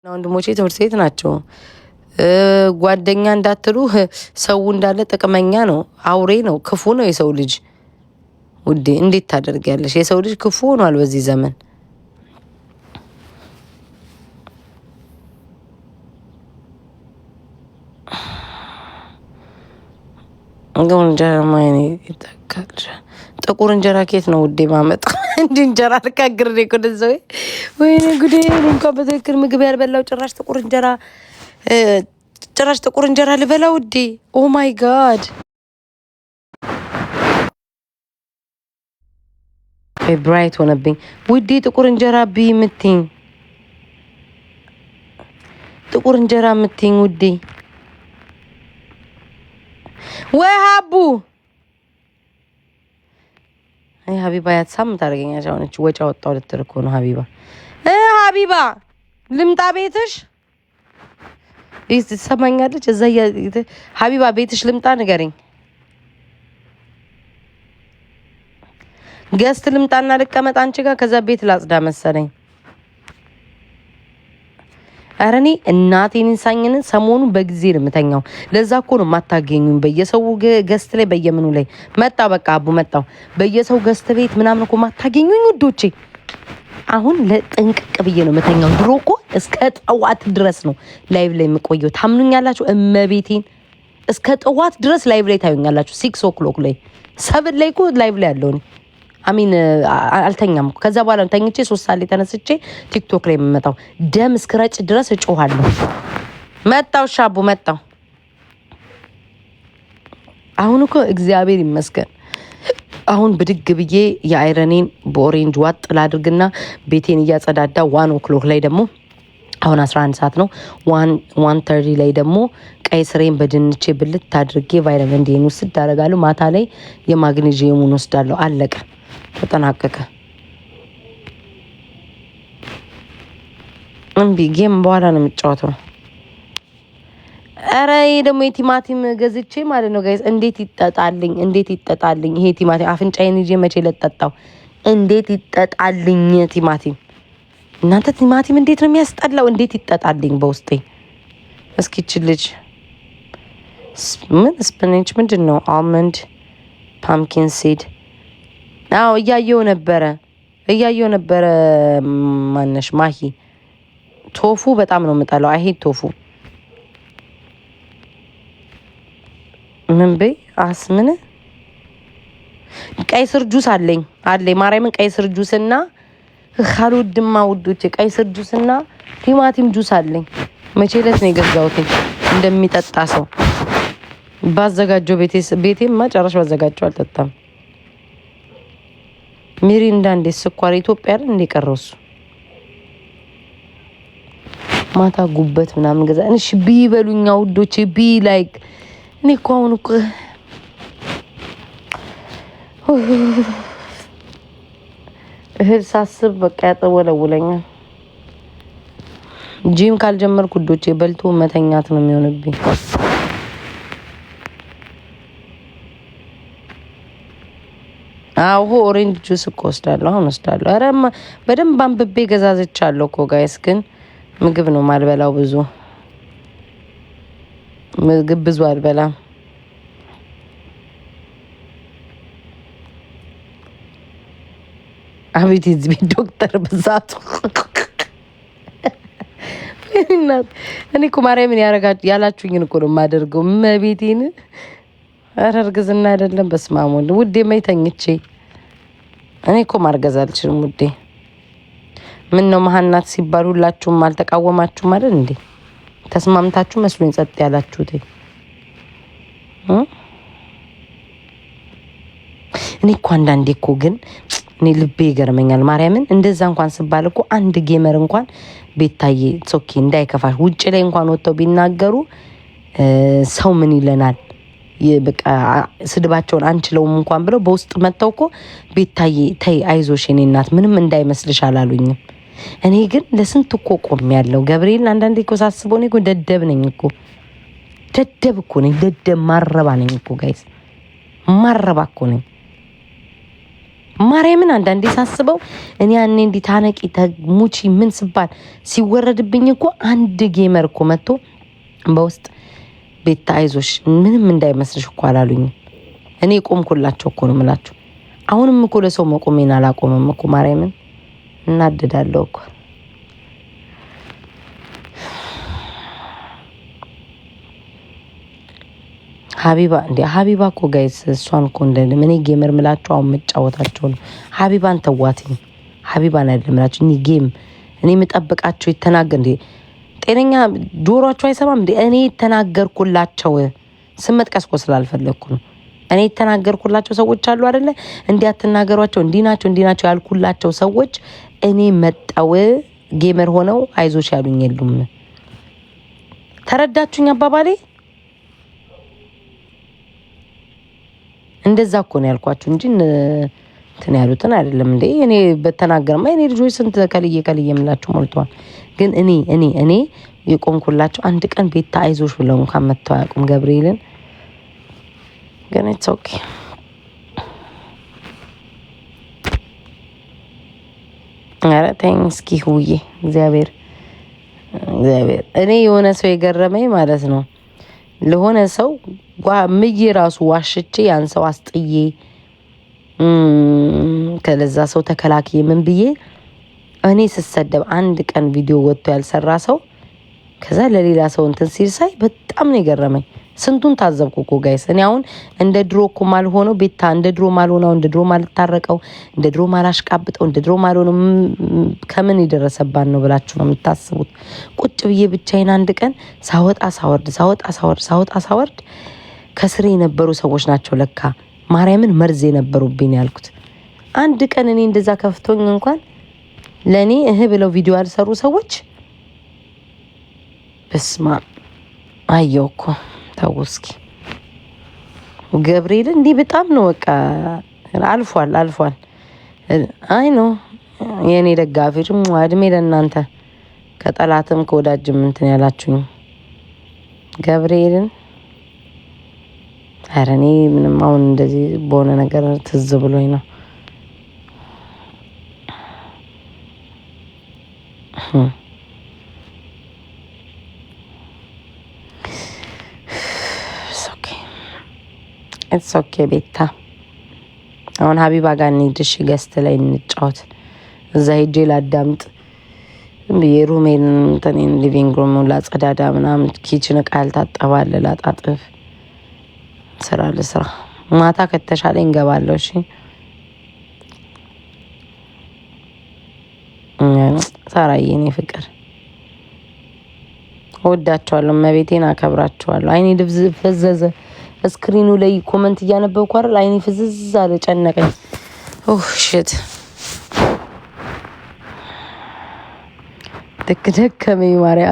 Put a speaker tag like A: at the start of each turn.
A: ወንድሞቼ ትምህርት ቤት ናቸው። ጓደኛ እንዳትሉ ሰው እንዳለ ጥቅመኛ ነው፣ አውሬ ነው፣ ክፉ ነው የሰው ልጅ። ውዴ እንዴት ታደርጊያለሽ? የሰው ልጅ ክፉ ሆኗል በዚህ ዘመን። ጥቁር እንጀራ ኬት ነው ውዴ ማመጣ? እንዲ እንጀራ ልጋግር እኮ ደዘው። ወይኔ ጉዴ! እንኳን በትክክል ምግብ ያልበላው ጭራሽ ጥቁር እንጀራ ልበላ ውዴ። ኦ ማይ ጋድ! ብራይት ሆነብኝ ውዴ። ጥቁር እንጀራ ብይ ምትኝ፣ ጥቁር እንጀራ ምትኝ ውዴ። ወይ ሀቡ ሀቢባ ያትሳም ታደርገኛለች። አሁንች ወጪ አወጣው ልትል እኮ ነው ሀቢባ። ሀቢባ ልምጣ ቤትሽ? ትሰማኛለች? እዛ ሀቢባ ቤትሽ ልምጣ ንገረኝ። ገስት ልምጣና ልቀመጥ አንቺ ጋር፣ ከዛ ቤት ላጽዳ መሰለኝ። ኧረ እኔ እናቴን እንሳኝን ሰሞኑ በጊዜ ነው የምተኛው። ለዛ እኮ ነው የማታገኙኝ በየሰው ገስት ላይ በየምኑ ላይ መጣው። በቃ አቡ መጣው በየሰው ገስት ቤት ምናምን እኮ ማታገኙኝ ውዶቼ። አሁን ለጥንቅቅ ብዬ ነው የምተኛው። ድሮ እኮ እስከ ጠዋት ድረስ ነው ላይቭ ላይ የምቆየው። ታምኑኛላችሁ? እመቤቴን እስከ ጠዋት ድረስ ላይቭ ላይ ታዩኛላችሁ። 6 o'clock ላይ 7 ላይ እኮ ላይቭ ላይ ያለው አሚን አልተኛም። ከዛ በኋላ ተኝቼ 3 ሰዓት ላይ ተነስቼ ቲክቶክ ላይ የምመጣው ደም እስክረጭ ድረስ እጮሃለሁ። መጣው ሻቡ መጣው። አሁን እኮ እግዚአብሔር ይመስገን አሁን ብድግ ብዬ የአይረኔን በኦሬንጅ ዋጥ ላድርግና ቤቴን እያጸዳዳ 1 o'clock ላይ ደግሞ አሁን 11 ሰዓት ነው። 1:30 ላይ ደግሞ ቀይ ስሬን በድንቼ ብልት አድርጌ ቫይታሚን ዲ ውስድ አደርጋለሁ። ማታ ላይ የማግኔዥየሙን ወስዳለሁ። አለቀ፣ ተጠናቀቀ። እምቢ ጌም በኋላ ነው የምጫወተው። ኧረ ይሄ ደግሞ የቲማቲም ገዝቼ ማለት ነው ጋይስ። እንዴት ይጠጣልኝ ይሄ ቲማቲም። አፍንጫዬን ይዤ መቼ ለጠጣው? እንዴት ይጠጣልኝ ቲማቲም? እናንተ ቲማቲም እንዴት ነው የሚያስጠላው? እንዴት ይጠጣልኝ በውስጤ? እስኪ ልጅ ምን ስፒናች ምንድን ነው? አልመንድ ፓምኪን ሲድ። አዎ እያየው ነበረ። ማነሽ ማሂ ቶፉ በጣም ነው የምጠላው። አይ ሄት ቶፉ። ምን በይ አስምን ቀይ ስር ጁስ አለኝ ማርያምን። ቀይ ስር ጁስና ካልወድማ ውዶቼ፣ ቀይ ስር ጁስና ቲማቲም ጁስ አለኝ። መቼ ዕለት ነው የገዛሁት? እንደሚጠጣ ሰው ባዘጋጀው ቤቴማ ጨራሽ ባዘጋጀው አልጠጣም። ሚሪንዳ እንደ ስኳር ኢትዮጵያ አይደል እንደ ቀረውሱ ማታ ጉበት ምናምን ገዛ። እሺ ቢበሉኛ ውዶቼ ቢ ላይክ እኔ እኮ አሁን እኮ እህል ሳስብ በቃ ያጠወለውለኛል። ጂም ካልጀመርኩ ውዶቼ በልቶ መተኛት ነው የሚሆንብኝ። አዎ ኦሬንጅ ጁስ እኮ ወስዳለሁ። ኧረ በደንብ አንብቤ ገዛዝቻለሁ እኮ ጋይስ። ግን ምግብ ነው ማልበላው። ምግብ ብዙ አልበላም። አቤት እዚህ ቤት ዶክተር ብዛቱ። እኔ እኮ ማርያምን ያላችሁኝን እኮ ነው የማደርገው። መቤቴን ኧረ እርግዝና አይደለም። በስመ አብ ወልድ ውዴ መይተኝቼ እኔ እኮ ማርገዝ አልችልም ውዴ። ምን ነው መሀናት ሲባል ሁላችሁም አልተቃወማችሁም አይደል እንዴ? ተስማምታችሁ መስሎኝ ጸጥ ያላችሁት። እኔ እኮ አንዳንዴ እኮ ግን እኔ ልቤ ይገርመኛል ማርያምን። እንደዛ እንኳን ስባል እኮ አንድ ጌመር እንኳን ቤታዬ ሶኪ እንዳይከፋሽ ውጭ ላይ እንኳን ወጥተው ቢናገሩ ሰው ምን ይለናል በቃ ስድባቸውን አንችለውም እንኳን ብለው በውስጥ መተው እኮ ቤታዬ ተይ አይዞሽ የኔ እናት ምንም እንዳይመስልሽ አላሉኝም። እኔ ግን ለስንት እኮ ቆም ያለው ገብርኤል አንዳንዴ እኮ ሳስበው እኔ እኮ ደደብ ነኝ እኮ ደደብ ማረባ ነኝ እኮ ጋይስ፣ ማረባ እኮ ነኝ። ማርያምን አንዳንዴ ሳስበው እኔ ያኔ እንዲ ታነቂ ተሙቺ ምን ስባል ሲወረድብኝ እኮ አንድ ጌመር እኮ መጥቶ በውስጥ ቤታ አይዞሽ ምንም እንዳይመስልሽ እኮ አላሉኝ። እኔ ቆምኩላቸው እኮ ነው የምላችሁ። አሁንም እኮ ለሰው መቆሜን አላቆመም እኮ ማርያምን እናደዳለሁ እኮ። ሀቢባ እንዴ ሀቢባ እኮ ጋይስ እሷን እኮ እንደለም እኔ ጌመር ምላቸው አሁን መጫወታቸው ነው። ሀቢባን ተዋትኝ። ሀቢባን አይደለም ምላቸው እኔ ጌም እኔ የምጠብቃቸው ይተናገር እንዴ ጤነኛ ጆሮአቸው አይሰማም እንዴ? እኔ ተናገርኩላቸው ስመጥቀስ እኮ ስላልፈለኩ ነው። እኔ ተናገርኩላቸው ሰዎች አሉ አይደለ? እንዲያትናገሯቸው እንዲናቸው ያልኩላቸው ሰዎች እኔ መጣው ጌመር ሆነው አይዞሽ ያሉኝ የሉም። ተረዳችሁኝ አባባሌ? እንደዛ እኮ ነው ያልኳችሁ እንጂ እንትን ያሉትን አይደለም እንዴ። እኔ በተናገርማ እኔ ልጆች ስንት ከልዬ የምላችሁ ሞልቷል። ግን እኔ የቆምኩላቸው አንድ ቀን ቤታ አይዞሽ ብለው እንኳን መተው አያውቁም ገብርኤልን። ግን ኢትስ ኦኬ አረ ተይኝ እስኪ ሁዬ እግዚአብሔር እኔ የሆነ ሰው የገረመኝ ማለት ነው ለሆነ ሰው ምዬ ራሱ ዋሽቼ ያን ሰው አስጥዬ ከለዛ ሰው ተከላክዬ ምን ብዬ እኔ ስሰደብ አንድ ቀን ቪዲዮ ወጥቶ ያልሰራ ሰው ከዛ ለሌላ ሰው እንትን ሲል ሳይ በጣም ነው የገረመኝ። ስንቱን ታዘብኩ እኮ ጋይስ። እኔ አሁን እንደ ድሮ እኮ ማልሆነው ቤታ እንደ ድሮ ማልሆነው እንደ ድሮ ማልታረቀው እንደ ድሮ ማላሽቃብጠው እንደ ድሮ ማልሆነው ከምን ይደረሰባን ነው ብላችሁ ነው የምታስቡት? ቁጭ ብዬ ብቻዬን አንድ ቀን ሳወጣ ከስሬ የነበሩ ሰዎች ናቸው ለካ ማርያምን መርዝ የነበሩብኝ ያልኩት። አንድ ቀን እኔ እንደዛ ከፍቶኝ እንኳን ለኔ ብለው ቪዲዮ ያልሰሩ ሰዎች በስማ አየውኮ ታውስኪ ገብርኤል እንዲህ በጣም ነው በቃ አልፏል። አይ ነው የኔ ደጋፊዎች እድሜ ለእናንተ ከጠላትም ከወዳጅም እንትን ያላችሁኝ ገብርኤልን። ኧረ እኔ ምንም አሁን እንደዚህ በሆነ ነገር ትዝ ብሎኝ ነው። ኢትስ ኦኬ ቤታ አሁን ሀቢባ ጋር እንሂድሽ ገስት ላይ እንጫወት። እዛ ሄጄ ላዳምጥ የሩሜን እንትን ሊቪንግ ሩም ላጸዳዳ ምናምን ኪችን እቃ ያልታጠባለ ላጣጥፍ ስራ ልስራ። ማታ ከተሻለ እንገባለሁ። እሺ ሳራዬ እኔ ፍቅር ወዳቸዋለሁ። መቤቴን አከብራቸዋለሁ። አይኔ ድብዝ ፈዘዘ። ስክሪኑ ላይ ኮሜንት እያነበብኩ አይደል አይኔ ፍዝዝ አለ ጨነቀኝ። ሽት ደከመኝ ማርያም